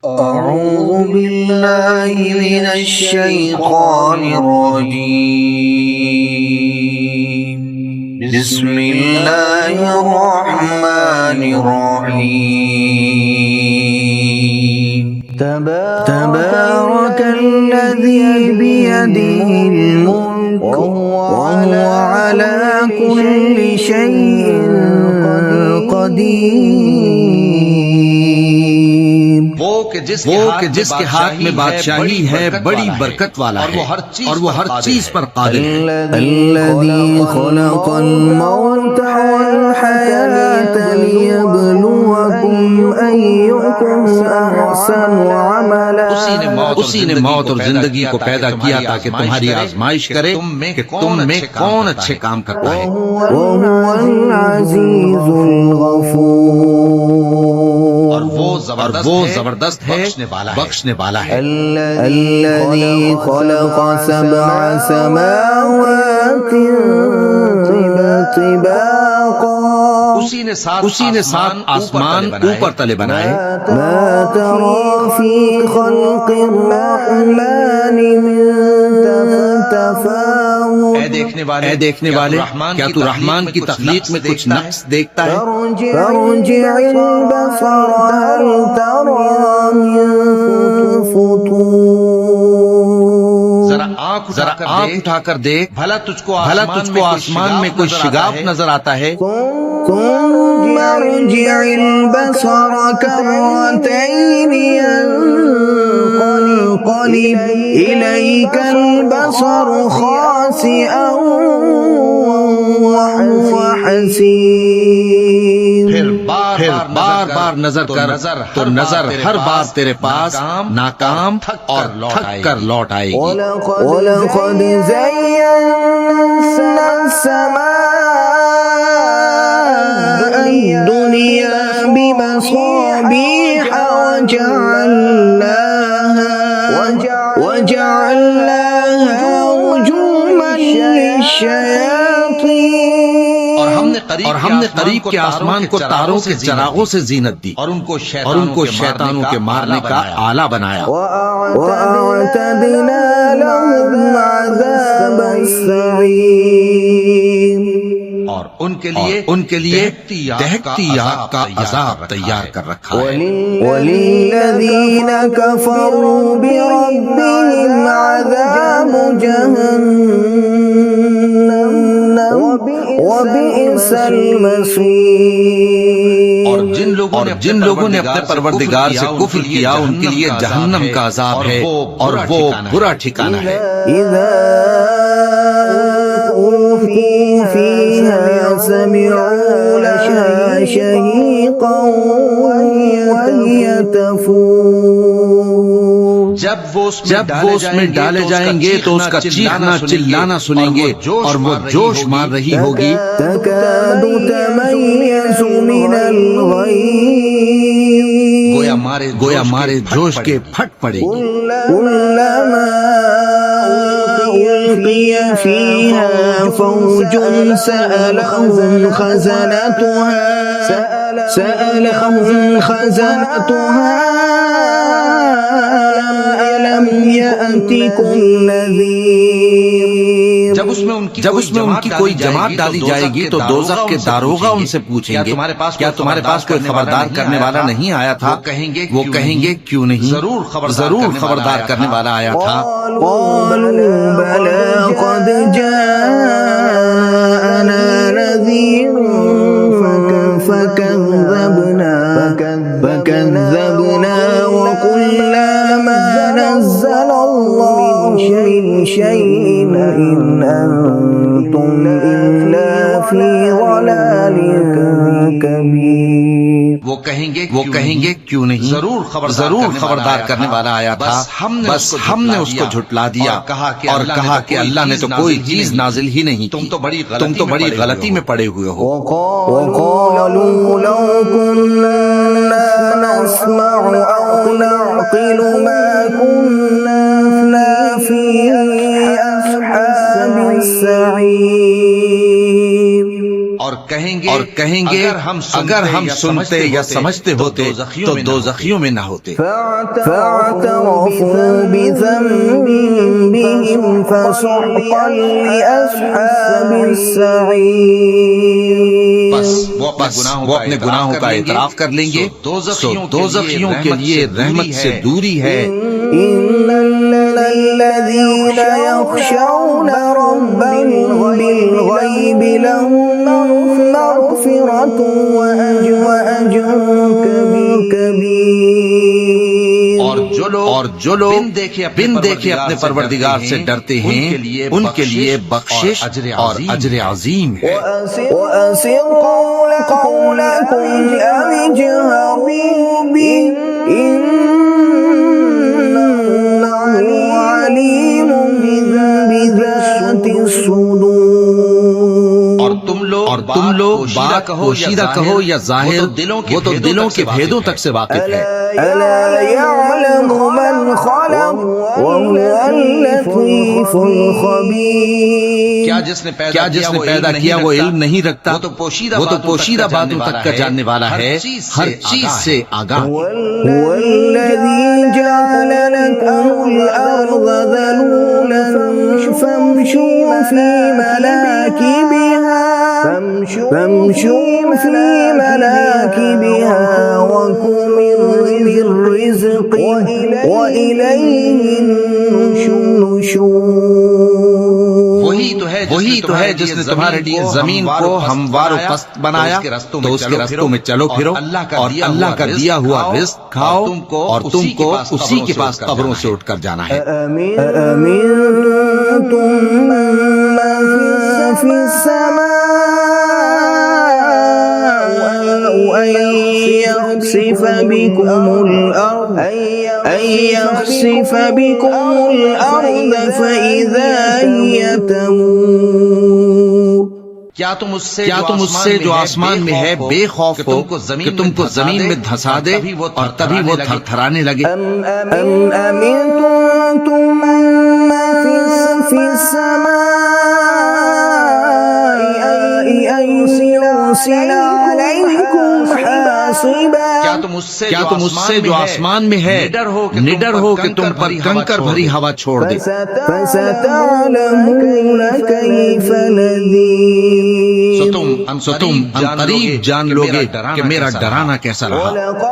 أعوذ بالله من الشيطان الرجيم. بسم الله الرحمن الرحيم. تبارك الذي بيده الملك وهو على كل شيء قدير. وہ کہ جس کے ہاتھ میں بادشاہی ہے بڑی برکت والا ہے اور وہ ہر چیز پر قادر ہے. الذي خلق الموت والحياة ليبلوكم أيكم أحسن عملا. اسی نے موت اور زندگی کو پیدا کیا تاکہ تمہاری آزمائش کرے کہ تم میں کون اچھے کام کرتا ہے. وهو العزيز الغفور. اور وہ زبردست ہے بخشنے والا ہے. الذي خلق سبع سماوات طباقا. اسی نے سات آسمان اوپر تلے بنائے. ما ترى في خلق الرحمن من تفاوت. اے دیکھنے والے کیا تو رحمان کی تخلیق میں کچھ نقص دیکھتا ہے؟ فارجع البصر هل ترى من فطور. ذرا آنکھ اٹھا کر دیکھ بھلا تجھ کو آسمان میں کوئی شگاف نظر آتا ہے؟ ثم ارجع البصر كرتين ينقلب إليك البصر خاسئا وهو حسير. پھر بار بار نظر کر تو نظر ہر بار تیرے پاس ناکام اور تھک کر لوٹ آئے گی. وَلَقَدْ زَيَّنَّا السَّمَاءَ الدُّنْيَا بِمَصَابِيحَ وَجَعَلْنَاهَا رُجُومًا لِلشَّيَاطِينِ. اور ہم نے قریب کے آسمان کو تاروں کے چراغوں سے زینت دی اور ان کو شیطانوں کے مارنے کا آلہ بنایا. وَأَعْتَدْنَا لَهُمْ عَذَابَ السَّعِيرِ. اور ان کے لیے دہکتی آگ کا عذاب تیار کر رکھا ہے. وَلِلَّذِينَ كَفَرُوا بِرَبِّهِمْ عَذَابُ جَهَنَّمَ وَبِئْسَ الْمَصِيرُ. اور جن لوگوں نے اپنے پروردگار سے کفر کیا ان کے لیے جہنم کا عذاب ہے اور وہ برا ٹھکانہ ہے. إِذَا أُلْقُوا فِيهَا سَمِعُوا لَهَا شَهِيقًا وَهِيَ تَفُورُ. جب وہ اس میں ڈالے جائیں گے تو اس کا چیخنا چلانا سنیں گے اور وہ جوش مار رہی ہوگی. تَكَادُ تَمَيَّزُ مِنَ الْغَيْظِ. گویا مارے جوش کے پھٹ پڑے گی. كُلَّمَا أُلْقِيَ فِيهَا فَوْجٌ سَأَلَهُمْ خَزَنَتُهَا أَلَمْ يَأْتِكُمْ نَذِيرٌ. جب اس میں ان کی کوئی جماعت ڈالی جائے گی تو دوزخ کے داروغہ ان سے پوچھیں گے کیا تمہارے پاس کوئی خبردار کرنے والا نہیں آیا تھا؟ وہ کہیں گے کیوں نہیں، ضرور خبردار کرنے والا آیا تھا. قالوا بلى قد جاءنا نذير فكذبنا وقلنا ما نزل الله من شيء إن أنتم إلا في ضلال كبير. وہ کہیں گے کیوں نہیں، ضرور خبردار کرنے والا آیا تھا، بس ہم نے اس کو جھٹلا دیا اور کہا کہ اللہ نے تو کوئی چیز نازل ہی نہیں کی، تم تو بڑی غلطی میں پڑے ہوئے ہو. وقالوا لو كنا نسمع أو نعقل ما كنا في أصحاب السعير. کہیں گے اگر ہم سنتے یا سمجھتے ہوتے تو دوزخیوں میں نہ ہوتے. فاعترفوا بذنبهم فسحقا لأصحاب السعير. بس وہ اپنے گناہوں کا اعتراف کر لیں گے تو دوزخیوں کے لیے رحمت سے دوری ہے. إن الذين يخشون ربهم بالغيب لهم مغفرة وأجر كبير. اور جو لوگ بن دیکھے اپنے پروردگار سے ڈرتے ہیں ان کے لیے بخشش اور اجر عظیم ہے. وأسروا قولكم أو اجهروا به إنه عليم بذات الصدور. اور تم لوگ بات پوشیدہ کہو یا ظاہر وہ تو دلوں کے بھیدوں تک سے واقف ہے. ألا يعلم من خلق وهو اللطيف الخبير. کیا جس نے پیدا کیا وہ علم نہیں رکھتا؟ وہ تو پوشیدہ باتوں تک کا جاننے والا ہے، ہر چیز سے آگاہ. هو الذي جعل لكم الأرض ذلولا فامشوا في مناكبها وكلوا من رزقه وإليه النشور. وہی تو ہے جس نے تمہارے لیے زمین کو ہموار و پست بنایا تو اس کے رستوں میں چلو پھرو اور اللہ کا دیا ہوا رزق کھاؤ اور تم کو اسی کے پاس قبروں سے اٹھ کر جانا ہے. أأمنتم من في السماء أن يخسف بكم الأرض فإذا هي تمور. کیا تم اس سے جو آسمان میں ہے بے خوف ہو کہ تم کو زمین میں دھسا دے اور تبھی وہ تھر تھرانے لگے؟ أم أمنتم من في السماء أن يرسل عليكم حاصبا. کیا تم اس سے جو آسمان میں ہے نڈر ہو کہ تم پر کنکر بھری ہوا چھوڑ دے؟ فستعلمون كيف نذير. سو تم قریب جان لوگے کہ میرا ڈرانا کیسا رہا.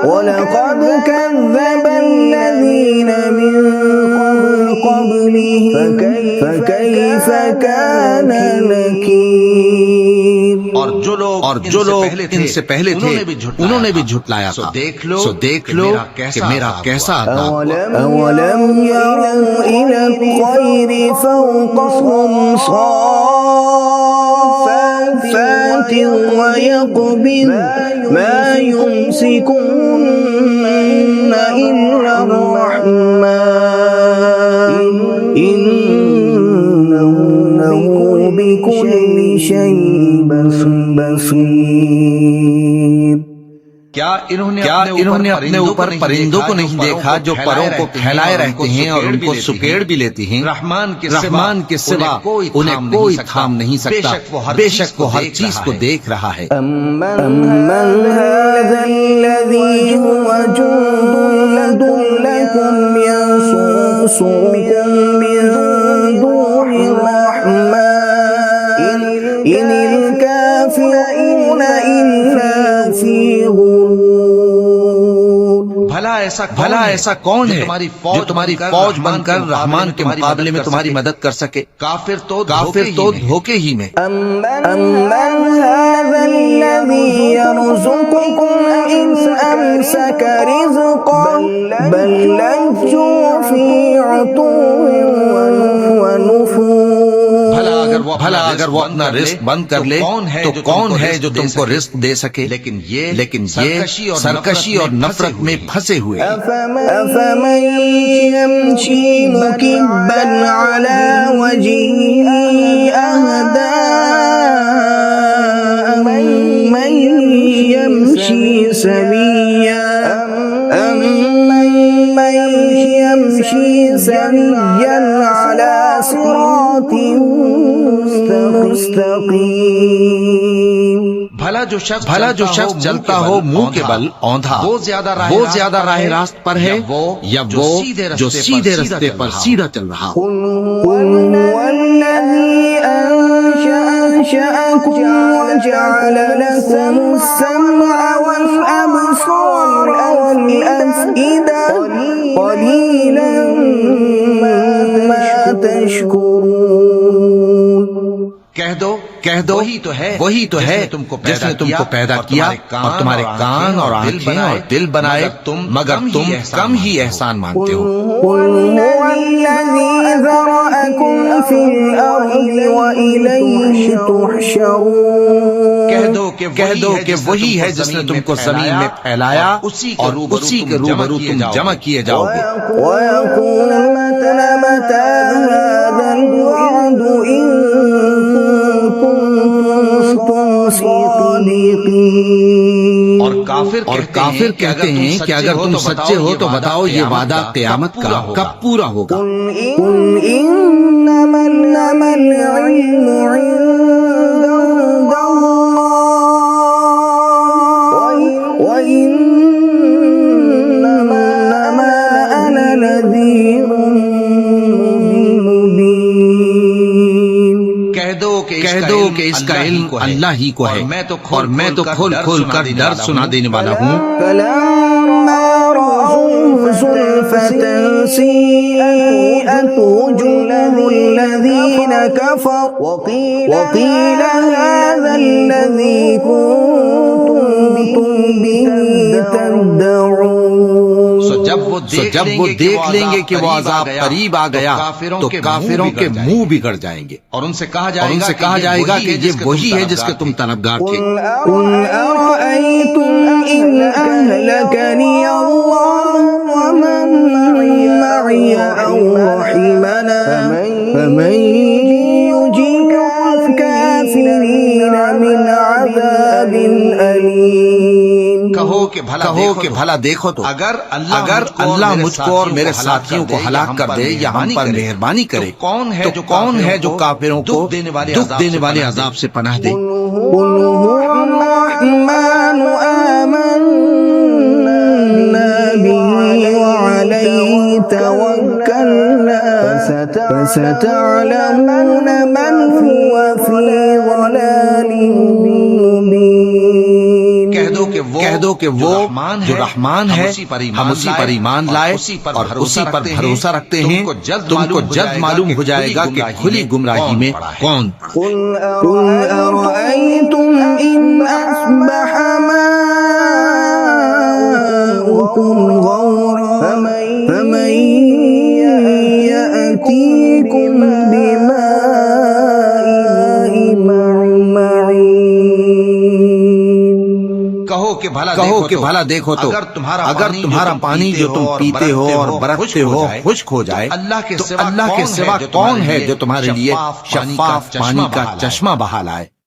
وَلَقَدْ كَذَّبَ الَّذِينَ مِن قَبْلِهِمْ فَكَيْفَ كَانَ نَكِيرِ. اور جو لوگ ان سے پہلے تھے انہوں نے بھی جھٹلایا تھا. سو دیکھ لو کہ میرا کیسا عذاب. أَوَلَمْ يَرَوْا إِلَى الطَّيْرِ فَوْقَهُمْ صَافَّاتٍ وَيَقْبِضْنَ مَا يُمْسِكُنَّ إِلَّا الرَّحْمَنُ إِنَّهُ بِكُلِّ شَيْءٍ بَصِيرٌ. کیا انہوں نے اپنے اوپر پرندوں کو نہیں دیکھا جو پروں کو پھیلائے رہتے ہیں اور ان کو سکیڑ بھی لیتی ہیں؟ رحمان کے سوا انہیں کوئی تھام نہیں سکتا، بے شک وہ ہر چیز کو دیکھ رہا ہے. أَمَّنْ هَذَا الَّذِي هُوَ جُندٌ لَكُمْ يَنصُرُكُم مِّن دُونِ الرَّحْمَنِ إِنِ الْكَافِرُونَ إِلَّا فِي غُرُورٍ. بھلا ایسا کون ہے جو تمہاری فوج بن کر رحمان کے مقابلے میں تمہاری مدد کر سکے؟ کافر تو دھوکے ہی میں. أَمَّنْ هَذَا الَّذِي يَرْزُقُكُمْ إِنْ أَمْسَكَ رِزْقَهُ بَل لَّجُّوا فِي عُتُوٍّ وَنُفُورٍ. بھلا اگر وہ اپنا رزق بند کر لے تو کون ہے جو تم کو رزق دے سکے؟ لیکن یہ سرکشی اور نفرت میں پھنسے ہوئے. أَفَمَن يَمْشِي مُكِبًّا عَلَى وَجْهِهِ أَهْدَىٰ أَمَّن يَمْشِي سَوِيًّا عَلَى صِرَاطٍ مستقیم. بھلا جو شخص چلتا ہو منہ کے بل اوندھا، وہ زیادہ راہ راست پر ہے یا وہ جو سیدھے رستے پر سیدھا چل رہا ہو؟ قل هو الذي أنشأكم وجعل لكم السمع والأبصار والأفئدة قليلا ما تشكرون۔ کہہ دو وہی تو ہے جس نے تم کو پیدا کیا اور تمہارے کان اور آنکھیں اور دل بنائے، مگر تم کم ہی احسان مانتے ہو۔ قل هو الذي ذرأكم في الأرض وإليه تحشرون۔ کہہ دو کہ وہی ہے جس نے تم کو زمین میں پھیلایا اور اسی کے روبرو تم جمع کیے جاؤ گے۔ ويقول متى هذا الوعد إن كنتم صادقين۔ اور کافر کہتے ہیں کہ اگر تم سچے ہو تو بتاؤ یہ وعدہ قیامت کا کب پورا ہوگا؟ قل إنما العلم عند الله وإنما أنا نذير مبين۔ کہہ دو کہ اس کا علم اللہ ہی کو ہے اور میں تو کھول کر ڈر سنا دینے والا ہوں۔ فلما رأوه زلفة سيئت وجوه الذين كفروا وقيل هذا الذي كنتم به تدعون۔ جب وہ دیکھ لیں گے کہ وہ عذاب قریب آ گیا تو کافروں کے منہ بگڑ جائیں گے اور ان سے کہا جائے گا کہ یہ وہی ہے جس کے تم طلبگار تھے۔ قل أرأيتم إن أهلكني الله ومن معي أو رحمنا فمن يجير الكافرين من عذاب أليم۔ کہو کہ بھلا دیکھو تو اگر اللہ مجھ کو اور میرے ساتھیوں کو ہلاک کر دے یا ہم پر مہربانی کرے تو کون ہے جو کافروں کو دکھ دینے والے عذاب سے پناہ دے؟ قل هو الرحمن آمنا به وعليه توكلنا فستعلمون من هو في ضلال مبين۔ کہہ دو کہ وہ جو رحمان ہے ہم اسی پر ایمان لائے اور اسی پر بھروسہ رکھتے ہیں، تم کو جلد معلوم ہو جائے گا کہ کھلی گمراہی میں کون۔ قل أرأيتم إن أصبح ماؤكم غورا فمن يأتيكم بماء معين۔ کہو کہ بھلا دیکھو تو اگر تمہارا پانی جو تم پیتے ہو اور برتتے ہو خشک ہو جائے تو اللہ کے سوا کون ہے جو تمہارے لیے شفاف پانی کا چشمہ بہا لائے؟